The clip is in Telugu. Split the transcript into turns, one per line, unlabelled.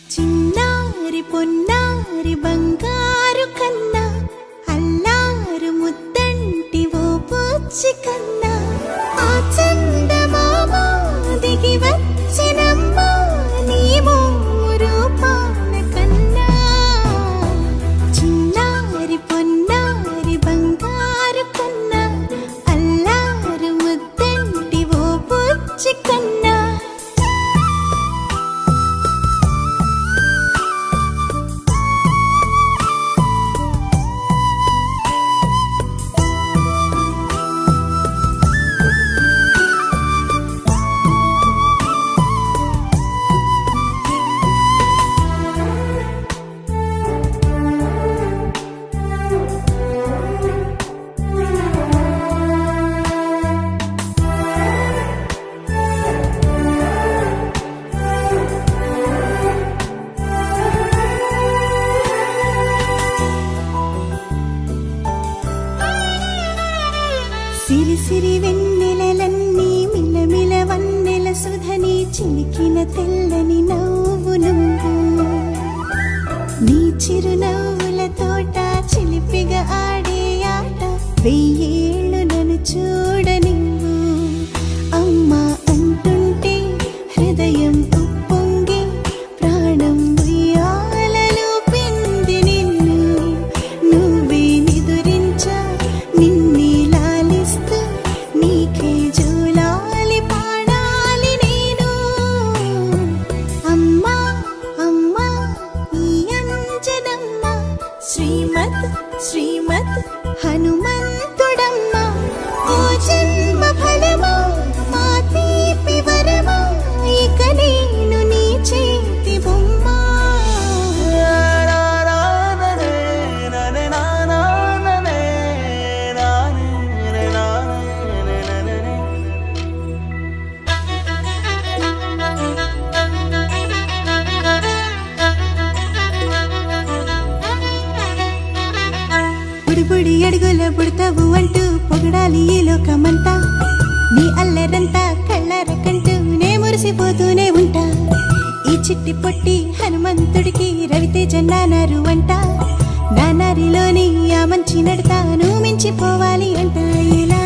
చిన్నారి పొన్నారి బంగారు కన్నా అల్లారు ముద్దంటి ఓ పుచ్చి కన్నా ఆ చందమామ దిగి వచ్చినమ్మ నీ రూపాల కన్నా చిన్నారి పొన్నారి బంగారు కన్నా అల్లారు ముద్దంటి ఓ పుచ్చి కన్నా సిరి సిరి వెన్నెలలన్నీ మిలమిల వన్నెల సుధని చిలికిన తెల్లని నవ్వు నువ్వు నీ చిరునవ్వుల తోట చిలిపిగా ఆడే ఆట వెయ్యేళ్ళు నన్ను చూడ నువ్వు అమ్మా అంటుంటే హృదయం ఉప్పొంగి ప్రాణం ఉయ్యాలలో పిండి నిన్ను నువ్వే నిదురించా నిన్నే నీకే జూలాలి పాడాలి నేను అమ్మా అమ్మా ఈ అంజనమ్మ శ్రీమత్ శ్రీమత్ హనుమంతుడమ్మ ఓ జన్మ ఫలమా మా తీపి వరమా ఇక నేను నీ చేతి బొమ్మ బుడి అడుగుల పుడతావు అంటూ పొగడాలి ఈ లోకమంతా నీ అల్లరంతా కళ్ళారకంటూ నే మురిసిపోతూనే ఉంటా ఈ చిట్టి పొట్టి హనుమంతుడికి రవితేజ నానారు అంట నానారిలోని ఆ మంచి నడతాను మించిపోవాలి అంట ఇలా